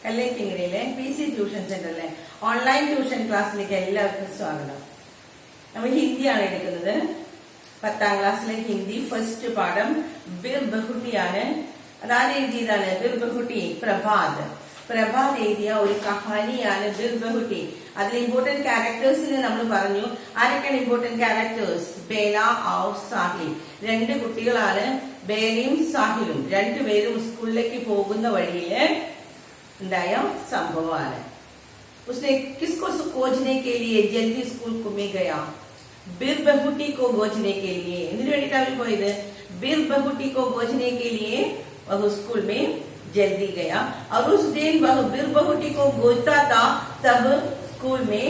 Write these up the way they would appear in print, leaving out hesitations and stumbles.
കല്ലേക്കിങ്ങരയിലെ PC tuition സെന്ററിലെ online tuition ക്ലാസ്സിലേക്ക് എല്ലാവർക്കും സ്വാഗതം. നമ്മൾ ഹിന്ദിയാണ് എടുക്കുന്നത്. 10ാം ക്ലാസ്സിലെ ഹിന്ദി ഫസ്റ്റ് പാഠം ബിർ ബഹുട്ടിയാണ്. അതാര് എഴുതിയതാണ്? ബിർ ബഹുട്ടി പ്രഭാത്. പ്രഭാത് എഴുതിയ ഒരു കഹാനിയാണ് ബിർ ബഹുട്ടി. അതിൽ ഇമ്പോർട്ടന്റ് ക്യാരക്ടേഴ്സിന് നമ്മൾ പറഞ്ഞു. ആരൊക്കെയാണ് ഇമ്പോർട്ടന്റ് ക്യാരക്ടേഴ്സ്? ബേല ഔർ സാഹിൽ. രണ്ട് കുട്ടികളാണ്, ബേലയും സാഹിലും. രണ്ടുപേരും സ്കൂളിലേക്ക് പോകുന്ന വഴിയില് ഉണ്ടായ സംഭവമാണ്. उसने किसको खोजने के लिए जल्दी स्कूल में गया? बिर बहुटी को खोजने के लिए. എന്തിനു വേണ്ടിയിട്ടാണ് അവർ പോയത്? बिर बहुटी को खोजने के लिए वह स्कूल में जल्दी गया और उस दिन वह बिर बहुटी को खोजता था तब स्कूल में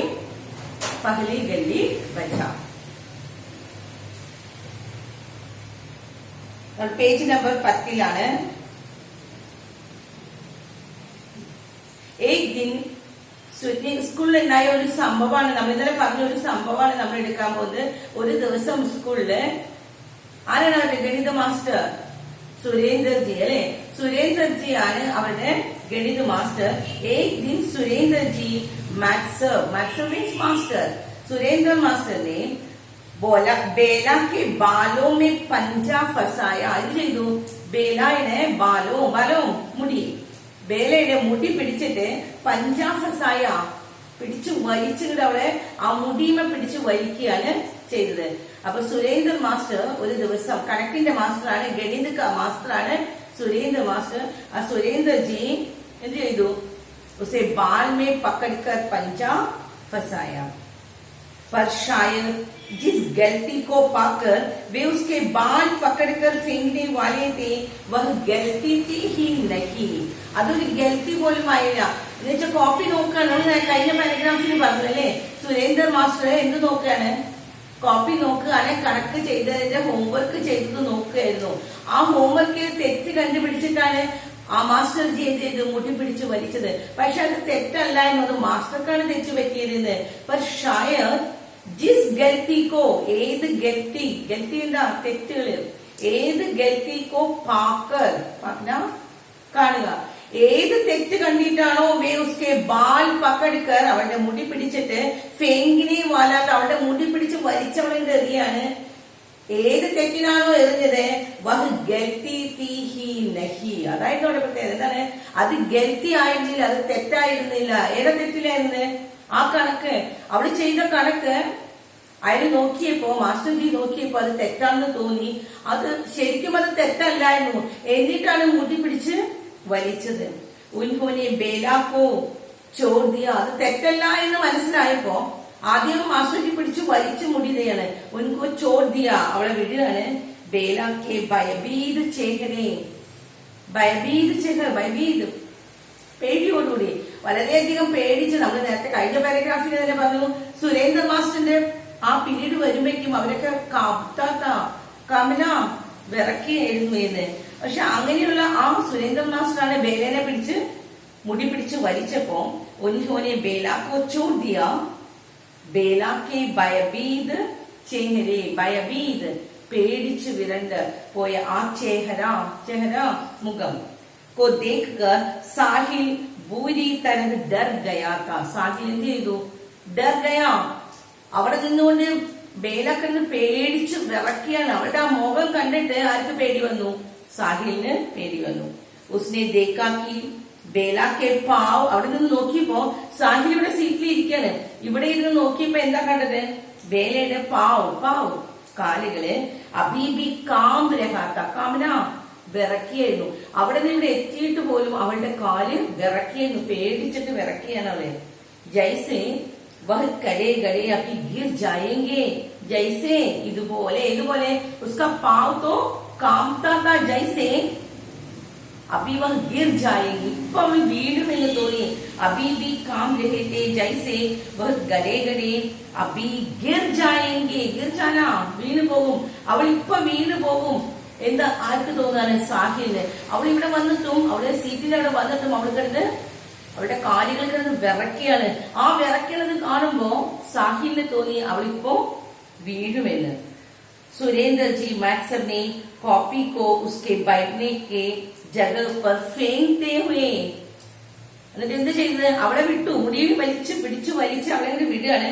पहली गली बचा. और पेज नंबर 10 एक दिन സ്കൂളിൽ ഉണ്ടായ ഒരു സംഭവമാണ്. നമ്മൾ ഇന്നലെ പറഞ്ഞ ഒരു സംഭവമാണ് നമ്മൾ എടുക്കാൻ പോകുന്നത്. ഒരു ദിവസം സ്കൂളില് ആരാണ് അവരുടെ ഗണിത മാസ്റ്റർ? സുരേന്ദർജി അല്ലെ. സുരേന്ദർജി ആണ് അവരുടെ ഗണിത മാസ്റ്റർ. एक दिन Surenderji maths means master. Surendra master ने बोला बेला के बालों में पंजा फसाया. അത് ചെയ്തു. ബേലയുടെ ബാലോ മുടി, ബേലയുടെ മുടി പിടിച്ചിട്ട് പഞ്ചാഫസായ പിടിച്ചു വലിച്ചിട്ട് അവിടെ ആ മുടിമ പിടിച്ചു വലിക്കുകയാണ് ചെയ്തത്. അപ്പൊ സുരേന്ദ്ര മാസ്റ്റർ ഒരു ദിവസം കണക്കിന്റെ മാസ്റ്ററാണ്, ഗണിത മാസ്റ്ററാണ് സുരേന്ദ്ര മാസ്റ്റർ. ആ സുരേന്ദ്രജി എന്ത് ചെയ്തു? ഉസേ ബാൽ മേ പക്കഡ്കർ पंजा फसाया. पर शायद जिस गलती को पाकर वे उसके बाल पकड़कर फेंकने वाले थे वह गलती थी ही नहीं. അതൊരു ഗൽത്തി പോലും ആയില്ല. എന്നുവെച്ചാൽ കോപ്പി നോക്കുകയാണ്. കഴിഞ്ഞ പാരഗ്രാഫിൽ പറഞ്ഞു അല്ലേ, സുരേന്ദ്ര മാസ്റ്റർ എന്ത് നോക്കുകയാണ്? കോപ്പി നോക്കുകയാണ്. കണക്ക് ചെയ്തതിന്റെ ഹോംവർക്ക് ചെയ്തത് നോക്കുകയായിരുന്നു. ആ ഹോംവർക്കിൽ തെറ്റ് കണ്ടുപിടിച്ചിട്ടാണ് ആ മാസ്റ്റർ ജി എന്ത് ചെയ്ത് മുടി പിടിച്ച് വലിച്ചത്. പക്ഷെ അത് തെറ്റല്ല എന്നത് മാസ്റ്റർക്കാണ് തെറ്റ് പറ്റിയതെന്ന്. പക്ഷേ ജിസ് ഗൽത്തിക്കോ, ഏത് ഗൽത്തി, ഗൽത്തി എന്താ? തെറ്റുകള്. ഏത് ഗൽത്തിക്കോ പാക്കർ കാണുക. ഏത് തെറ്റ് കണ്ടിട്ടാണോ വേ ഉസ്കെ ബാൽ പക്കടുക്കർ അവളുടെ മുടി പിടിച്ചിട്ട് ഫെങ്കിനെ വാലാട്ട് അവളുടെ മുടി പിടിച്ച് വലിച്ചവളുടെ എറിയാണ്. ഏത് തെറ്റിനാണോ എറിഞ്ഞത് വഹ് ഗൽത്തി തീ ഹി നഹി. അതായത് അവിടെ പ്രത്യേകത എന്താണ്? അത് ഗൽത്തി ആയിരുന്നില്ല, അത് തെറ്റായിരുന്നില്ല. ഏതാ തെറ്റിലായിരുന്നു? ആ കണക്ക് അവള് ചെയ്ത കണക്ക് അയാൾ നോക്കിയപ്പോ, മാസ്റ്റർ ജി നോക്കിയപ്പോ അത് തെറ്റാണെന്ന് തോന്നി. അത് ശരിക്കും അത് തെറ്റല്ലായിരുന്നു. എന്നിട്ടാണ് മുടി പിടിച്ച് വലിച്ചത്. ഉൻഹോനെ ബേലാക്കോ ചോർ ദിയ. അത് തെറ്റല്ല എന്ന് മനസ്സിലായപ്പോ ആദ്യം മാസ്റ്റർ ജി പിടിച്ച് വലിച്ചു മുടിയാണ്. ഉൻകോ ചോർ ദിയ, അവളെ വിടുകയാണ്. ബേലാക്കെ ഭയഭീത് ചേഹനെ, ഭയഭീത് പേടിയോടുകൂടി, വളരെയധികം പേടിച്ച്. നമ്മൾ നേരത്തെ കഴിഞ്ഞ പാരഗ്രാഫിൽ തന്നെ പറഞ്ഞു, സുരേന്ദ്ര മാസ്റ്ററിന്റെ ആ പീരീഡ് വരുമ്പോഴേക്കും അവരൊക്കെ കമല വിറക്കിയായിരുന്നു എന്ന്. പക്ഷെ അങ്ങനെയുള്ള ആ സുരേന്ദ്ര മാസ്റ്ററാണ് ബേലനെ പിടിച്ച് മുടി പിടിച്ച് വലിച്ചപ്പോ ഉൻഹോനെ ബേലാക്കോ ചോർ ദിയ. ബേലാക്കെ ഭയഭീത് ചേഹരെ, ഭയഭീത് പേടിച്ചു വിരണ്ട് പോയ ആ ചേഹര മുഖം को देखकर साहिल बुरी तरह डर गया था. സാഹിൽ എന്ത് ചെയ്തു? ഡർ ഗയാ. അവിടെ നിന്നുകൊണ്ട് ബേലക്കന്ന് പേടിച്ച് വിറക്കിയാണ്. അവളുടെ ആ മുഖം കണ്ടിട്ട് ആർക്ക് പേടി വന്നു? സാഹിലിന് പേടി വന്നു. ഉസ്നെ ദേക്കാക്കി ബേലാക്കെ പാവ്. അവിടെ നിന്ന് നോക്കിയപ്പോ സാഹിൽ ഇവിടെ സീറ്റിൽ ഇരിക്കാണ്. ഇവിടെ ഇരുന്ന് നോക്കിയപ്പോ എന്താ കണ്ടത്? ബേലയുടെ പാവ് കാലുകള് അബീബി കാം രഹാത്ത, കാമന വിറക്കിയായിരുന്നു. അവിടെ നിന്ന് ഇവിടെ എത്തിയിട്ട് പോലും അവളുടെ കാല് വിറക്കിയായിരുന്നു. പേടിച്ചിട്ട് വിറക്കിയാണ് അവള്. ജൈസെ വഹ് കരേ ഗരേ അഭി ഗിർ ജായേംഗെ. ജൈസെ ഇതുപോലെ ഉസ്കാ പാവ് തോ കാംതാ താ. ജൈസെ അഭി വഹ് ഗിർ ജായേംഗെ. ഇപ്പൊ അവൾ വീഴുമെന്ന് തോന്നി. അഭി ബി കാം രഹേ തേ ജൈസെ വഹ് ഗരേ അഭി ഗിർ ജായേംഗെ. ഗിർ ജാനാ, വീണു പോകും. അവൾ ഇപ്പൊ വീണു പോകും എന്താ ആർക്ക് തോന്നാണ്? സാഹിലിന്. അവൾ ഇവിടെ വന്നിട്ടും, അവളുടെ സീറ്റിൽ അവിടെ വന്നിട്ടും അവൾക്കടുത്ത് അവളുടെ കാലുകൾ കിടന്ന് വിറക്കിയാണ്. ആ വിറക്കണത് കാണുമ്പോ സാഹിലിന് തോന്നി അവളിപ്പോ വീഴുമെന്ന്. सुरेंद्र जी मैथ्सर ने कॉपी को उसके बैठने के जगह पर फेंकते हुए എന്നിട്ട് എന്ത് ചെയ്തത്, അവളെ വിട്ടു, മുടി പിടിച്ചു വലിച്ച് അവളെ കൂടി വിടുകയാണ്.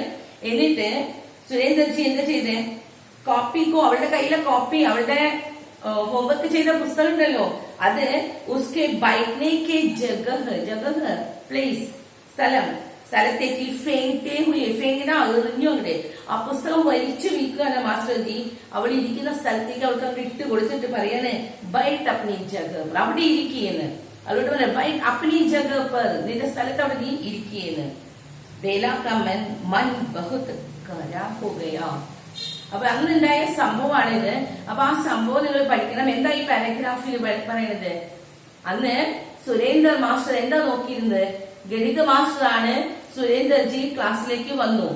എന്നിട്ട് സുരേന്ദ്രജി എന്താ ചെയ്തേ, കോപ്പിക്കോ, അവളുടെ കയ്യിലെ കോപ്പി, അവളുടെ ഹോംവർക്ക് ചെയ്ത പുസ്തകം ഉണ്ടല്ലോ, അത് ഉസ്കെ ബൈഠ്നെ കെ ജഗഹ് പ്ലേസ്, സ്ഥലത്തേക്ക് ഫേങ്ങിന എറിഞ്ഞു അങ്ങോട്ട്. ആ പുസ്തകം വലിച്ചു വീക്കുകയാണ് മാസ്റ്റർജി. അവൾ ഇരിക്കുന്ന സ്ഥലത്തേക്ക് അവൾക്ക് അവിടെ ഇട്ട് കൊടുത്തിട്ട് പറയാണ് ബൈറ്റ് അപ്നി ജഗഹ്, അവിടെ ഇരിക്കുകയെന്ന്. അവളോട് പറയാം ബൈറ്റ് അപ്നി ജഗഹ് പർ, നിന്റെ സ്ഥലത്ത് അവിടെ നീ ഇരിക്കുകയെന്ന്. ബേല കാ മൻ ബഹുത് ഖരാബ് ഹോ ഗയാ. അപ്പൊ അന്നുണ്ടായ സംഭവമാണിത്. അപ്പൊ ആ സംഭവം നിങ്ങൾ പഠിക്കണം. എന്താ ഈ പാരഗ്രാഫിൽ പറയണത്, അന്ന് സുരേന്ദർ മാസ്റ്റർ എന്താ നോക്കിയിരുന്നത്, ഗണിത മാസ്റ്റർ ആണ്. സുരേന്ദർജി ക്ലാസ്സിലേക്ക് വന്നു.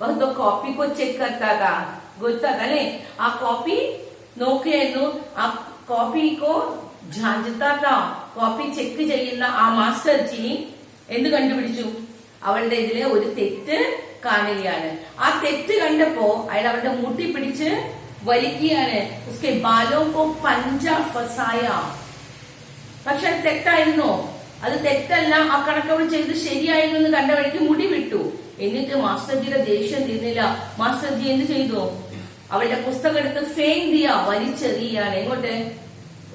വന്ന് കോപ്പിക്കോ ചെക്ക് കർത്താ ഗുത്താല്ലേ, ആ കോപ്പി നോക്കിയായിരുന്നു. ആ കോപ്പിക്കോ ജാഞ്ചത്താ, കോപ്പി ചെക്ക് ചെയ്യുന്ന ആ മാസ്റ്റർജി എന്ത് കണ്ടുപിടിച്ചു, അവളുടെ ഇതില് ഒരു തെറ്റ് കാണുകയാണ്. ആ തെറ്റ് കണ്ടപ്പോ അയാൾ അവളുടെ മുട്ടി പിടിച്ച് വലിക്കുകയാണ്. ഉസ്കെ ബാലോ കോ പഞ്ചാ ഫസായ. പക്ഷെ അത് തെറ്റായിരുന്നോ, അത് തെറ്റല്ല, ആ കണക്ക് അവൾ ചെയ്ത് ശരിയായിരുന്നു എന്ന് കണ്ട വഴിക്ക് മുടി വിട്ടു. എന്നിട്ട് മാസ്റ്റർജിയുടെ ദേഷ്യം തീർന്നില്ല. മാസ്റ്റർജി എന്ത് ചെയ്തു, അവളുടെ പുസ്തകം എടുത്ത് ഫേങ് വലിച്ചെറിയാണ്. എങ്ങോട്ട്,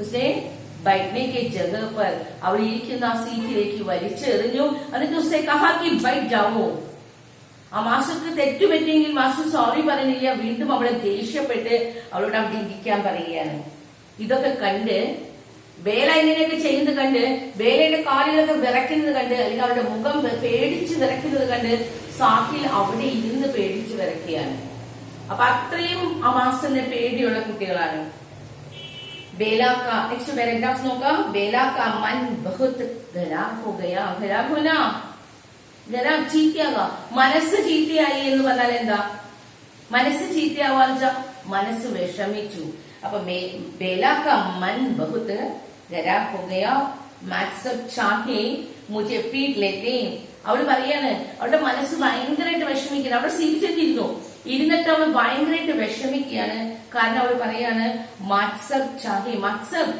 ഉസ്നെ ബൈഠ്നെ കെ ജഗഹ് പർ, അവൾ ഇരിക്കുന്ന ആ സീറ്റിലേക്ക് വലിച്ചെറിഞ്ഞു. എന്നിട്ട് ഉസ്സെ കഹാ കി ബൈഠ് ജാവോ. ആ മാസ്റ്റർക്ക് തെറ്റുപറ്റിയെങ്കിൽ മാസ്റ്റർ സോറി പറയുന്നില്ല. വീണ്ടും അവളെ ദേഷ്യപ്പെട്ട് അവളോട് അവിടെ ഇരിക്കാൻ പറയുകയാണ്. ഇതൊക്കെ കണ്ട് ബേല ഇങ്ങനെയൊക്കെ ചെയ്യുന്നത് കണ്ട്, ബേലയുടെ കാലുകളൊക്കെ വിറയ്ക്കുന്നത് കണ്ട്, അല്ലെങ്കിൽ അവളുടെ മുഖം പേടിച്ച് വിറയ്ക്കുന്നത് കണ്ട് സാഹിൽ അവിടെ ഇരുന്ന് പേടിച്ച് വിറയ്ക്കുകയാണ്. അപ്പൊ അത്രയും ആ മാസ്റ്ററിന്റെ പേടിയുള്ള കുട്ടികളാണ്. ബേലാക്ക നെക്സ്റ്റ് പാരഗ്രാഫ് നോക്കാം. ബേലാക്ക മൻ ബഹുത് ഖരാബ് ഹോ ഗയാ. ഖരാബ് ഹോനാ, ഖരാബ് ചീത്തയാക. മനസ്സ് ചീത്തയായി എന്ന് പറഞ്ഞാൽ എന്താ, മനസ്സ് ചീത്തയാവാന്ന് വെച്ചാൽ മനസ്സ് വിഷമിച്ചു. അപ്പൊ ബേലാക്ക മൻ ബഹുത് ഖരാബ് ഹോ ഗയാ, മാക്സബ് ചാഹേ മുझे पीट लेते. അവള് പറയാണ് അവളുടെ മനസ്സ് ഭയങ്കരമായിട്ട് വിഷമിക്കുകയാണ്. അവിടെ സീരിച്ചിരുന്നു, ഇരുന്നിട്ട് അവൾ ഭയങ്കരമായിട്ട് വിഷമിക്കുകയാണ്. കാരണം അവൾ പറയാണ് മാക്സബ് ചാഹേ, മാക്സബ്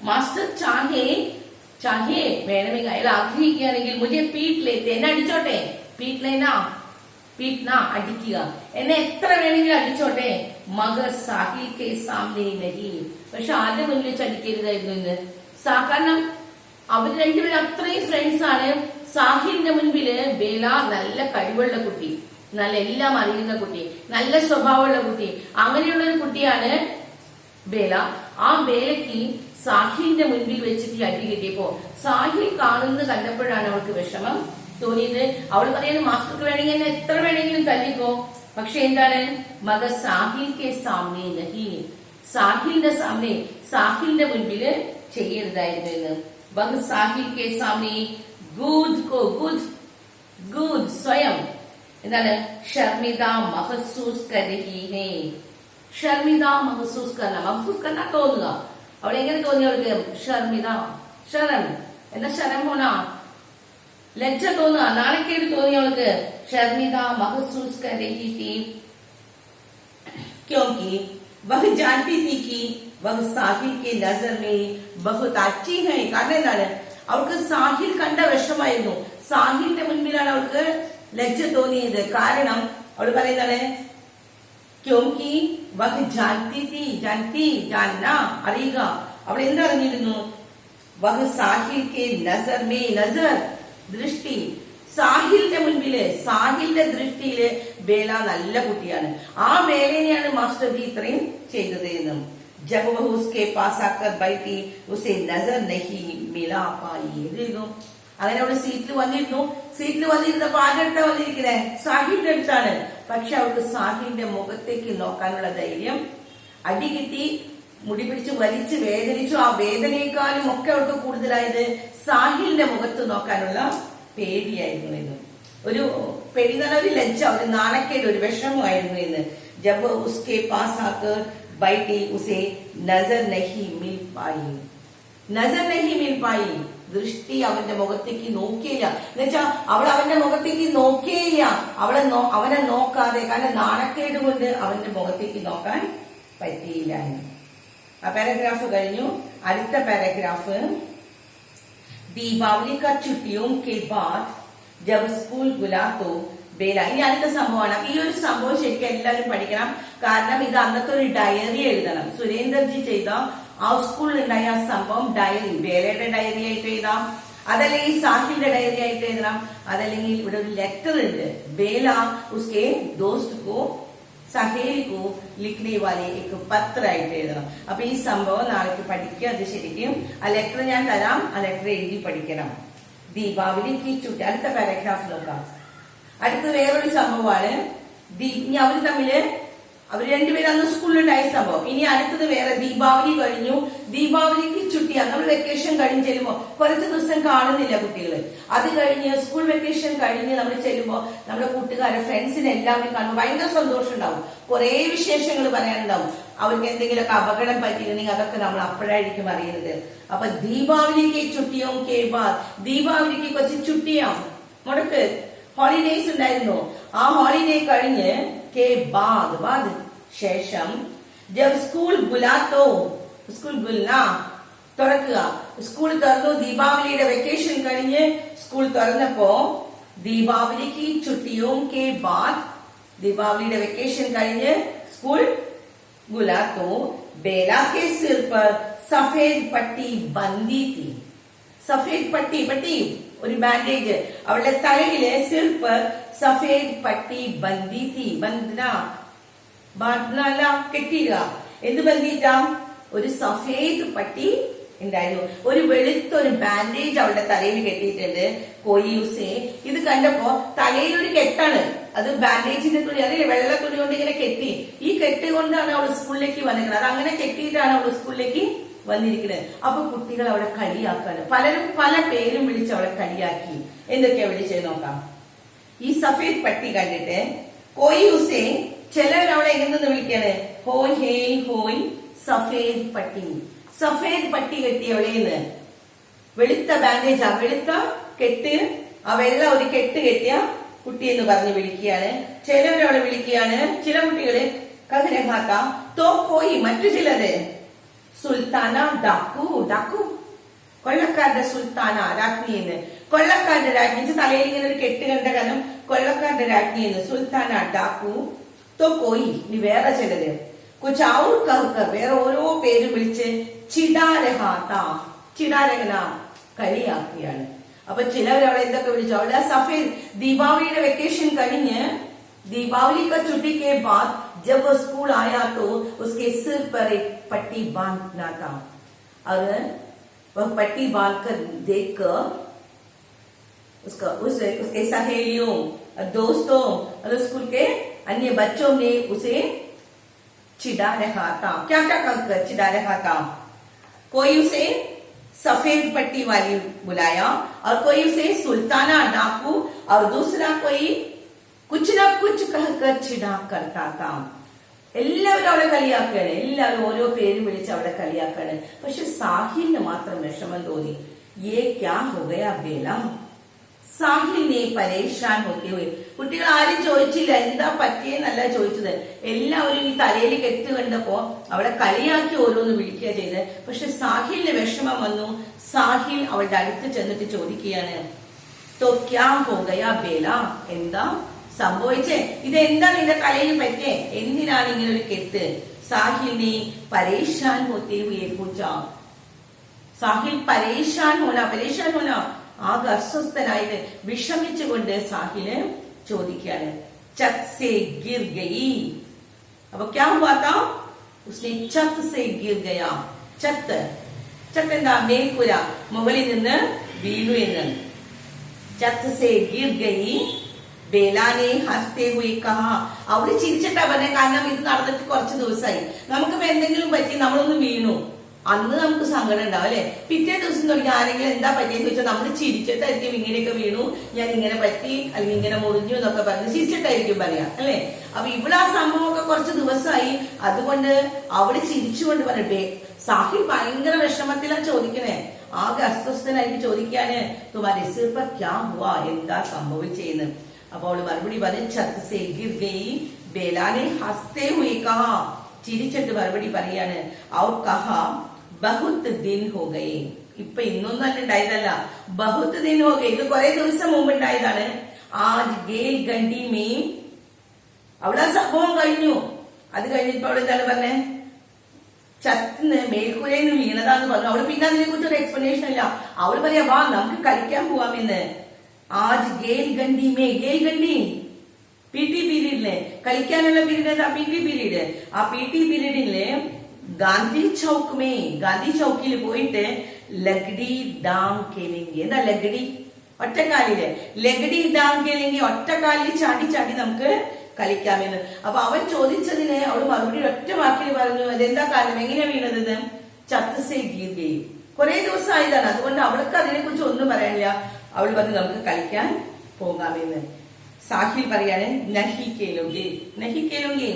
മാസ്റ്റർ ചാഹേ വേണമെങ്കിൽ അയാൾ ആഗ്രഹിക്കുകയാണെങ്കിൽ മുझे पीट लेते, എന്നെ അടിച്ചോട്ടെ, പീട്ന അടിക്കുക, എന്നെ എത്ര വേണമെങ്കിലും അടിച്ചോട്ടെ, മഗർ സാഹിൽ കെ സാമനെ നഹി. പക്ഷെ ആരുടെ മുന്നിൽ വെച്ച് അടിക്കരുതായിരുന്നു ഇന്ന്. കാരണം അവർ രണ്ടുപേരും അത്രയും ഫ്രണ്ട്സ് ആണ്. സാഹിലിന്റെ മുൻപില് ബേല നല്ല കഴിവുള്ള കുട്ടി, നല്ല എല്ലാം അറിയുന്ന കുട്ടി, നല്ല സ്വഭാവമുള്ള കുട്ടി, അങ്ങനെയുള്ള ഒരു കുട്ടിയാണ് ബേല. ആ ബേലയ്ക്ക് സാഹിലിന്റെ മുൻപിൽ വെച്ചിട്ട് അടി കിട്ടിയപ്പോ സാഹിൽ കാണുന്നത് കണ്ടപ്പോഴാണ് അവൾക്ക് വിഷമം തോന്നിയത്. അവൾ പറയുന്നത് മാസ്റ്റർക്ക് വേണമെങ്കിൽ എന്നെ എത്ര വേണമെങ്കിലും തല്ലിക്കോ, പക്ഷെ എന്താണ്, മഗ സാഹിൽ കെ സാമനെ നഹി, സാഹിലിന്റെ മുൻപില് ചെയ്യരുതായിരുന്നു എന്ന്. ബഹ് സാഹിൽ കെ സാമനെ ഗൂദ് സ്വയം എന്താണ് ഷർമിദ മഹസൂസ് കരഹി ഹേ. ഷർമിദ മഹസൂസ് കർണ തോന്നുക. അവിടെ എങ്ങനെ തോന്നി അവൾക്ക്, ഷർമിദ, ശരം എന്താ ശരം ഹോണ, ലജ്ജ തോന്നുക, നാണക്കേട് തോന്നി അവൾക്ക്. ഷർമിദ മഹസൂസ് കരഹി थी क्योंकि वह जानती थी कि वह साहिल के नजर में बहुत अच्छी है. കാരണം എന്താണ്, അവൾക്ക് സാഹിൽ കണ്ട വിഷമായിരുന്നു. സാഹിലിന്റെ മുൻപിലാണ് അവൾക്ക് ലജ്ജ തോന്നിയത്. കാരണം അവൾ പറയുന്നതാണ് ക്യോങ്കി വഹ് ജാൻതി തീ, ജാൻന അറിയുക. അവൾ എന്തറിഞ്ഞിരുന്നു, വഹ് സാഹിൽ കെ നസർ മേ, നസർ ദൃഷ്ടി, സാഹിലിന്റെ മുൻപില്, സാഹിലിന്റെ ദൃഷ്ടിയില് ബേല നല്ല കുട്ടിയാണ്. ആ ബേലനെയാണ് മാസ്റ്റർജി ഇത്രയും ചെയ്തത് എന്നും. जब वह उसके पास आकर बैठी उसे नजर नहीं मिला पाई. അങ്ങനെ അവള് സീറ്റിൽ വന്നിരുന്നപ്പോ ആരുടെ വന്നിരിക്കണേ, സാഹിലിന്റെ അടുത്താണ്. പക്ഷെ അവൾക്ക് സാഹിലിന്റെ മുഖത്തേക്ക് നോക്കാനുള്ള ധൈര്യം, അടി കിട്ടി, മുടി പിടിച്ച് വലിച്ച് വേദനിച്ചു. ആ വേദനയെക്കാളും ഒക്കെ അവൾക്ക് കൂടുതലായത് സാഹിലിന്റെ മുഖത്ത് നോക്കാനുള്ള പേടിയായിരുന്നു എന്ന്. ഒരു പേടി എന്ന് പറഞ്ഞ ഒരു ലജ്ജ, ഒരു നാണക്കേട്, ഒരു വിഷമമായിരുന്നു എന്ന്. ജബ് ഉസ്കെ പാസ് ആക്കർ बैठी उसे नजर नहीं मिल पाई. ദൃഷ്ടി അവന്റെ മുഖത്തേക്ക് നോക്കിയില്ല. എന്നുവെച്ചാ അവൾ അവന്റെ മുഖത്തേക്ക് നോക്കിയില്ല, അവനെ നോക്കാതെ, കാരണം നാണക്കേട് കൊണ്ട് അവന്റെ മുഖത്തേക്ക് നോക്കാൻ പറ്റിയില്ല. ആ പാരഗ്രാഫ് കഴിഞ്ഞു. അടുത്ത പാരഗ്രാഫ്, दीपावली का छुट्टियों के बाद जब स्कूल खुला तो ബേല. ഇനി അടുത്ത സംഭവമാണ്. ഈ ഒരു സംഭവം ശരിക്കും എല്ലാവരും പഠിക്കണം. കാരണം ഇത് അന്നത്തെ ഒരു ഡയറി എഴുതണം. സുരേന്ദർജി ചെയ്ത ആ സ്കൂളിൽ ഉണ്ടായ ആ സംഭവം ഡയറി, ബേലയുടെ ഡയറി ആയിട്ട് എഴുതാം, അതല്ലെങ്കിൽ സാഹിലിന്റെ ഡയറി ആയിട്ട് എഴുതണം, അതല്ലെങ്കിൽ ഇവിടെ ഒരു ലെറ്റർ ഉണ്ട്, ബേല ഉസ്കെ ദോസ്ത് കോ സഹേലി കോ ലിഖ്നെ വാലെ एक പത്ര ആയിട്ട് എഴുതണം. അപ്പൊ ഈ സംഭവം നാളേക്ക് പഠിക്കുക. അത് ശരിക്കും ആ ലെറ്റർ ഞാൻ തരാം, ആ ലെറ്റർ എഴുതി പഠിക്കണം. ദീപാവലിക്ക് ചുറ്റി അടുത്ത പാരഗ്രാഫ് നോക്കാം. അടുത്ത വേറൊരു സംഭവമാണ്. അവര് തമ്മില് അവർ രണ്ടുപേരും അന്ന് സ്കൂളിലുണ്ടായ സംഭവം. ഇനി അടുത്തത് വേറെ. ദീപാവലി കഴിഞ്ഞു, ദീപാവലിക്ക് ചുട്ടിയാണ്. നമ്മൾ വെക്കേഷൻ കഴിഞ്ഞ് ചെല്ലുമ്പോ കുറച്ച് ദിവസം കാണുന്നില്ല കുട്ടികള്. അത് കഴിഞ്ഞ് സ്കൂൾ വെക്കേഷൻ കഴിഞ്ഞ് നമ്മൾ ചെല്ലുമ്പോ നമ്മുടെ കൂട്ടുകാരെ ഫ്രണ്ട്സിനെ എല്ലാവരും കാണുമ്പോൾ ഭയങ്കര സന്തോഷം ഉണ്ടാവും. കുറെ വിശേഷങ്ങൾ പറയാനുണ്ടാവും. അവർക്ക് എന്തെങ്കിലുമൊക്കെ അപകടം പറ്റിയിരുന്നെങ്കിൽ അതൊക്കെ നമ്മൾ അപ്പോഴായിരിക്കും അറിയുന്നത്. അപ്പൊ ദീപാവലിക്ക് ചുട്ടിയോ കേബാ, ദീപാവലിക്ക് കുറച്ച് ചുട്ടിയാവും, മുടക്ക് ഹോളിഡേയ്സ് ഉണ്ടായിരുന്നു. ആ ഹോളിഡേ കഴിഞ്ഞ് के बाद ശേഷം जब स्कूल बुला तो स्कूल बुलना തുറക്കുക, സ്കൂൾ തുറന്നു. ദീപാവലിയുടെ വെക്കേഷൻ കഴിഞ്ഞ് സ്കൂൾ തുറന്നപ്പോ ദീപാവലിക്ക് ചുട്ടിയോ के बाद, ദീപാവലിയുടെ വെക്കേഷൻ കഴിഞ്ഞ് സ്കൂൾ बुला तो बेला के सिर पर सफेद पट्टी बंदी थी. सफेद पट्टी, पट्टी ഒരു ബാൻഡേജ് അവളുടെ തലയിലെ സിർ पर सफेद पट्टी बंदी थी. ബന്ധന ബാന്ധന കെട്ടിയിടുക. എന്ത് ബന്ധിട്ടാ? ഒരു സഫേദ് പട്ടി ഉണ്ടായിരുന്നു, ഒരു വെളുത്ത ഒരു ബാൻഡേജ് അവളുടെ തലയിൽ കെട്ടിയിട്ടുണ്ട്. കൊയ്യൂസെ ഇത് കണ്ടപ്പോ തലയിൽ ഒരു കെട്ടാണ്, അത് ബാൻഡേജിന്റെ തുണി, അതിൽ വെള്ള തുണി കൊണ്ട് ഇങ്ങനെ കെട്ടി. ഈ കെട്ട് കൊണ്ടാണ് അവൾ സ്കൂളിലേക്ക് വന്നിരിക്കുന്നത്. അത് അങ്ങനെ കെട്ടിയിട്ടാണ് അവൾ സ്കൂളിലേക്ക് വന്നിരിക്കുന്നത്. അപ്പൊ കുട്ടികൾ അവളെ കളിയാക്കാണ്. പലരും പല പേരും വിളിച്ച് അവളെ കളിയാക്കി. എന്തൊക്കെയാ വിളിച്ചത് നോക്കാം. ഈ സഫേദ് പട്ടി കണ്ടിട്ട് കൊയ്യൂസെ ചിലർ അവളെ എങ്ങനെന്ന് വിളിക്കാണ്, ഹോയ് ഹേയ് ഹോയ് സഫേദ് പട്ടി. സഫേദ് പട്ടി കെട്ടിയവളേന്ന്, വെളുത്ത ബാൻഡേജ്, ആ വെളുത്ത കെട്ട്, ആ വെള്ള ഒരു കെട്ട് കെട്ടിയ കുട്ടി എന്ന് പറഞ്ഞ് വിളിക്കുകയാണ്. ചിലവരവളെ വിളിക്കുകയാണ്, ചില കുട്ടികള് കഹരഹാത്ത തോ കോയി, മറ്റു ചിലര് സുൽത്താന ഡാക്കു, ഡാക്കു കൊള്ളക്കാരുടെ സുൽത്താന, രാജ്ഞി എന്ന്. കൊള്ളക്കാരുടെ രാജ്ഞി, തലയിൽ ഇങ്ങനെ ഒരു കെട്ട് കണ്ട കാരണം കൊള്ളക്കാരുടെ രാജ്ഞി എന്ന്. സുൽത്താന ഡാക്കു തോ കോയി. ഇനി വേറെ ചിലര് കുച്ചാവൂർ കഹ്കർ, വേറെ ഓരോ പേര് വിളിച്ച് ചിടാരഹാത്ത, ചിടാരഹന കളിയാക്കുകയാണ്. അപ്പൊ ചിലവർ അവളെ എന്തൊക്കെ വിളിച്ചു, അവളെ സഫേദ്. ദീപാവലിയുടെ വെക്കേഷൻ കഴിഞ്ഞ് दीपावली का छुट्टी के बाद जब वो स्कूल आया तो उसके सिर पर एक पट्टी बांधना था, और वह पट्टी बांधकर देखकर उसके सहेलियों, दोस्तों और स्कूल के अन्य बच्चों ने उसे चिढ़ा रहा था. क्या क्या कहकर चिढ़ा रहा था? कोई उसे सफेद पट्टी वाली बुलाया, और कोई उसे सुल्ताना डाकू, और दूसरा कोई कुछ ना कुछ कहकर चिढ़ा करता था. എല്ലാവരും അവളെ കളിയാക്കാണ്, എല്ലാവരും ഓരോ പേരും വിളിച്ച് അവളെ കളിയാക്കാണ്. പക്ഷെ സാഹിലിന് മാത്രം വിഷമം തോന്നി. യേ ക്യാ ഹോ ഗയാ ബേല, സാഹിലിനെ പരേഷാൻ ഹോക്കെ ഹുയ്. കുട്ടികൾ ആരും ചോദിച്ചില്ല എന്താ പറ്റിയെന്നല്ല ചോദിച്ചത്. എല്ലാവരും ഈ തലയിൽ കെട്ട് കണ്ടപ്പോ അവളെ കളിയാക്കി ഓരോന്ന് വിളിക്കുക ചെയ്ത്. പക്ഷെ സാഹിലിന് വിഷമം വന്നു. സാഹിൽ അവളുടെ അടുത്ത് ചെന്നിട്ട് ചോദിക്കുകയാണ്, തോ ക്യാ ഹോ ഗയാ ബേല, എന്താ സംഭവിച്ചേ? ഇതെന്താ നിന്റെ തലയിൽ പറ്റേ? എന്തിനാണ് ഇങ്ങനെ ഒരു കെട്ട്? സാഹിലിനെ പരേഷാൻ ഹോത്തെ ഹുയേ പൂച്ച. സാഹിൽ പരേഷാൻ ഹോന, പരേഷാൻ ഹോന ആകെ അസ്വസ്ഥനായിട്ട് വിഷമിച്ചുകൊണ്ട് സാഹില് ചോദിക്കുകയാണ്, ഛത് സേ ഗിർ ഗയി. അപ്പൊ ക്യാ ഹുവാ താ? ഉസ്നെ ഛത് സേ ഗിർ ഗയാ. ഛത്ത്, ഛത്ത് എന്താ? മേൽക്കുര, മുകളിൽ നിന്ന് വീണു എന്ന്. ഛത് സേ ഗിർ ഗയി. ബേലാനെ ഹസ്തേ ഹുയി കഹാ. അവര് ചിരിച്ചിട്ടാ പറഞ്ഞ, കാരണം ഇത് നടന്നിട്ട് കുറച്ച് ദിവസമായി, നമുക്കിപ്പോ എന്തെങ്കിലും പറ്റി നമ്മളൊന്ന് വീണു, അന്ന് നമുക്ക് സങ്കടം ഉണ്ടാവും അല്ലെ. പിറ്റേ ദിവസം തുടങ്ങി ആരെങ്കിലും എന്താ പറ്റിയെന്ന് ചോദിച്ചാൽ നമ്മൾ ചിരിച്ചിട്ടായിരിക്കും ഇങ്ങനെയൊക്കെ വീണു, ഞാൻ ഇങ്ങനെ പറ്റി, അല്ലെങ്കിൽ ഇങ്ങനെ മുറിഞ്ഞു എന്നൊക്കെ പറഞ്ഞ് ചിരിച്ചിട്ടായിരിക്കും പറയാ അല്ലെ. അപ്പൊ ഇവിടെ ആ സംഭവമൊക്കെ കുറച്ച് ദിവസമായി, അതുകൊണ്ട് അവള് ചിരിച്ചുകൊണ്ട് പറയട്ടെ. സാഹിബ് ഭയങ്കര വിഷമത്തിലാണ് ചോദിക്കണേ, ആകെ അസ്വസ്ഥനായിട്ട് ചോദിക്കാന്, തുമാരെ സിർ പർ ക്യാ ഹുവാ, എന്താ സംഭവിച്ചേന്ന്. അപ്പൊ അവള് മറുപടി പറഞ്ഞു, ഛത്ത് സേ ഗിർ ഗയി. ബേലാനെ ഹസ്തേ ഹുയി കഹാ, ചിരിച്ചിട്ട് മറുപടി പറയാണ്, ഔർ കഹാ ബഹുത് ദിൻ ഹോ ഗയേ. ഇപ്പൊ ഇന്നൊന്നും അല്ല ഉണ്ടായതല്ല, ബഹുത്ത് ദിൻ ഹോ ഗയേ, ഇത് കുറെ ദിവസം മുമ്പ് ഉണ്ടായതാണ്. ആജ് ഗേൽ ഗണ്ടി മീൻ, അവിടെ ആ സംഭവം കഴിഞ്ഞു. അത് കഴിഞ്ഞിപ്പോ അവിടെ എന്താണ് പറഞ്ഞേ, ചത്തിന് മേൽക്കൂരയിൽ വീണതാന്ന് പറഞ്ഞു. അവള് പിന്നെ അതിനെ കുറിച്ച് ഒരു എക്സ്പ്ലനേഷൻ ഇല്ല. അവള് പറയാ വാ നമുക്ക് കളിക്കാൻ പോവാമെന്ന്. ആജ് ഗേൽ ഗണ്ടി മേ, ഗേൽ ഗണ്ടി PT പീരീഡിലെ കളിക്കാനുള്ള പീരീഡ് ഏതാ? PT period. ആ PT പീരീഡിലെ ഗാന്ധി ചൗക്കിൽ പോയിട്ട് ലഗ്ഡി ഡാങ് കേലെങ്കി. എന്താ ലഗ്ഡി? ഒറ്റക്കാലില് ലഗ്ഡി ഡാങ് കേലെങ്കി, ഒറ്റക്കാലിൽ ചാടി ചാടി നമുക്ക് കളിക്കാമെന്ന്. അപ്പൊ അവൻ ചോദിച്ചതിന് അവള് മറുപടി ഒറ്റ വാക്കിൽ പറഞ്ഞു, അതെന്താ കാരണം, എങ്ങനെയാ വീണത്? ചത്തസേ ഗീർഗയും. കുറെ ദിവസം ആയതാണ്, അതുകൊണ്ട് അവൾക്ക് അതിനെ കുറിച്ച് ഒന്നും പറയാനില്ല. അവൾ പറഞ്ഞു നമുക്ക് കളിക്കാൻ പോകാമെന്ന്. സാഹിൽ പറയാണ് നഹി കേലോങ്കി, നഹി കേലോങ്കി,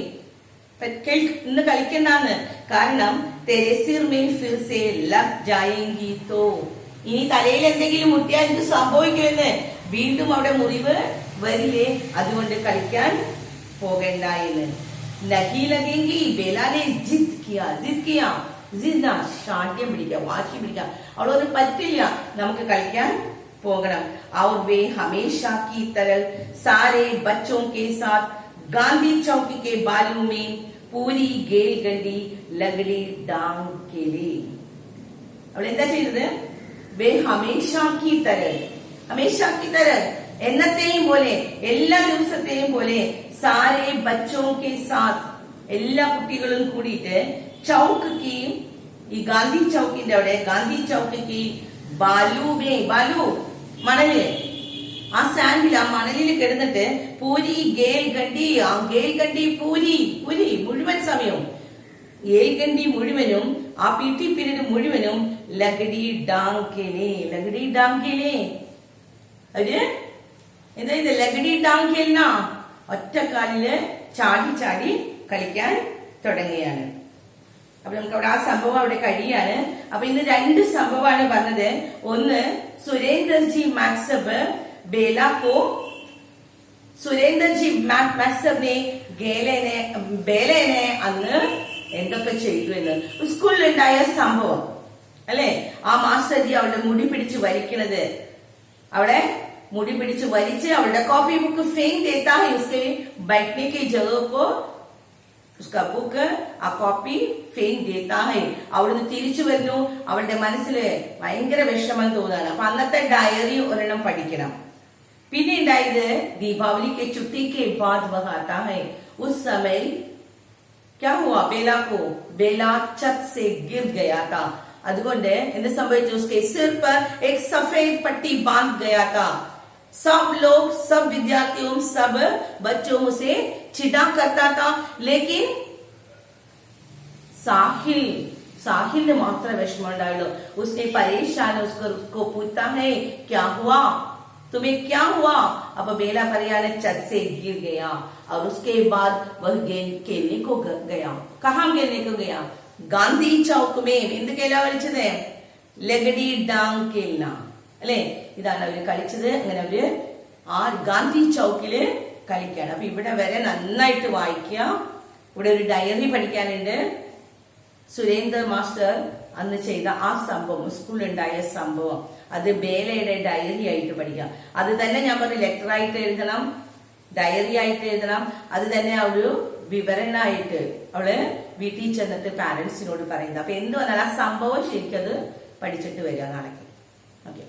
ഇന്ന് കളിക്കണ്ടെന്ന്. കാരണം തെരസിർ മേ ഫിർ സേ ലഗ് ജായേങ്കി തോ, ഇനി തലയിൽ എന്തെങ്കിലും മുട്ടിയാൽ എന്ത് സംഭവിക്കുമെന്ന്, വീണ്ടും അവിടെ മുറിവ് വരില്ലേ, അതുകൊണ്ട് കളിക്കാൻ പോകണ്ട എന്ന്. നഹി ലഗേങ്കി, ബേലാനെ ജിദ് കിയാ, ശാഠ്യം പിടിക്കുക, വാശി പിടിക്കുക. അവളൊന്നും പറ്റില്ല, നമുക്ക് കളിക്കാൻ പോകണം. और वे हमेशा की तरह सारे बच्चों के साथ गांधी चौकी के बालू में पूरी गेल गंडी लगड़ी डांग के लिए. അവൾ എന്താ ചെയ്തത്? വേ ഹമേഷാ കി തരഹ്, എന്നത്തെയും പോലെ, എല്ലാ ദിവസത്തെയും പോലെ, സാരെ ബച്ചോ കെ സാത്ത്, എല്ലാ കുട്ടികളും കൂടിയിട്ട് ചൗക്ക് കി, ഈ ഗാന്ധി ചൗക്കിന്റെ അവിടെ, ഗാന്ധി ചൗക്ക് ബാലു മണല്, ആ സാൻഡിൽ, ആ മണലിൽ കിടന്നിട്ട് പൂരി ഗേൽ ഗണ്ടി, ആ ഗേൽ ഗണ്ടി പൂരി മുഴുവൻ സമയവും, ഗേൽ ഗണ്ടി മുഴുവനും, ആ PT പീരീഡ് മുഴുവനും ലഗഡി ഡാങ് കേലേ അവര് എന്താ ഇത് ലഗഡി ഡാങ് കേൽന, ഒറ്റക്കാലില് ചാടി ചാടി കളിക്കാൻ തുടങ്ങുകയാണ്. അപ്പൊ നമുക്ക് അവിടെ ആ സംഭവം അവിടെ കഴിയാണ്. അപ്പൊ ഇന്ന് രണ്ട് സംഭവമാണ് പറഞ്ഞത്. ഒന്ന് സുരേന്ദർജി മാക്സബ് बेला को, സുരേന്ദർ ജി മാക്സബിനെ ബേലനെ അന്ന് എന്തൊക്കെ ചെയ്തു എന്ന്, സ്കൂളിലുണ്ടായ സംഭവം അല്ലെ. ആ മാസ്റ്റർ ജി അവളുടെ മുടി പിടിച്ച് വലിക്കണത്, അവിടെ മുടി പിടിച്ച് വലിച്ച് അവളുടെ കോപ്പി ബുക്ക് फेंक देता है उसके बैठने की जगह को, उसका बुक ആ കോപ്പി फेंक देता है. അവിടുന്ന് തിരിച്ചു വരുന്നു, അവളുടെ മനസ്സില് ഭയങ്കര വിഷമം തോന്നാണ്. അപ്പൊ അന്നത്തെ ഡയറി ഒരെണ്ണം പഠിക്കണം. പിന്നെ ഉണ്ടായത് ദീപാവലി के छुट्टी के बाद वह आता है. उस समय क्या हुआ, बेला छत से गिर गया था. അതുകൊണ്ട് എന്ത് സംഭവിച്ചു? उसके सिर पर एक सफेद पट्टी बांध गया था. सब लोग, सब विद्यार्थियों, सब बच्चों से चिढ़ा करता था, लेकिन साहिल मात्र विषम डालो. उसने परेशान उसको पूछता है क्या हुआ, तुम्हें क्या हुआ? अब बेला परियाने छत से गिर गया और उसके बाद वह गेंद खेलने को गया. कहाँ खेलने को गया? गांधी चौक में. എന്ത് കേലാ കളിച്ചത്? ലഗഡി ഡാങ് കേൽന അല്ലെ. ഇതാണ് അവര് കളിച്ചത്. അങ്ങനെ അവര് ആ ഗാന്ധി ചൗക്കില് കളിക്കാണ്. അപ്പൊ ഇവിടെ വരെ നന്നായിട്ട് വായിക്കുക. ഇവിടെ ഒരു ഡയറി പഠിക്കാനുണ്ട്. സുരേന്ദർ മാസ്റ്റർ അന്ന് ചെയ്ത ആ സംഭവം, സ്കൂളിലുണ്ടായ സംഭവം, അത് ബേലയുടെ ഡയറി ആയിട്ട് പഠിക്കാം. അത് തന്നെ ഞാൻ പറഞ്ഞു, ലെറ്ററായിട്ട് എഴുതണം, ഡയറി ആയിട്ട് എഴുതണം. അത് തന്നെ ഒരു വിവരണമായിട്ട് അവള് വീട്ടിൽ ചെന്നിട്ട് പാരന്റ്സിനോട് പറയുന്നത്. അപ്പൊ എന്ത് വന്നാൽ ആ സംഭവം ശരിക്കും അത് പഠിച്ചിട്ട് വരിക നാളേക്ക്. ഓക്കെ.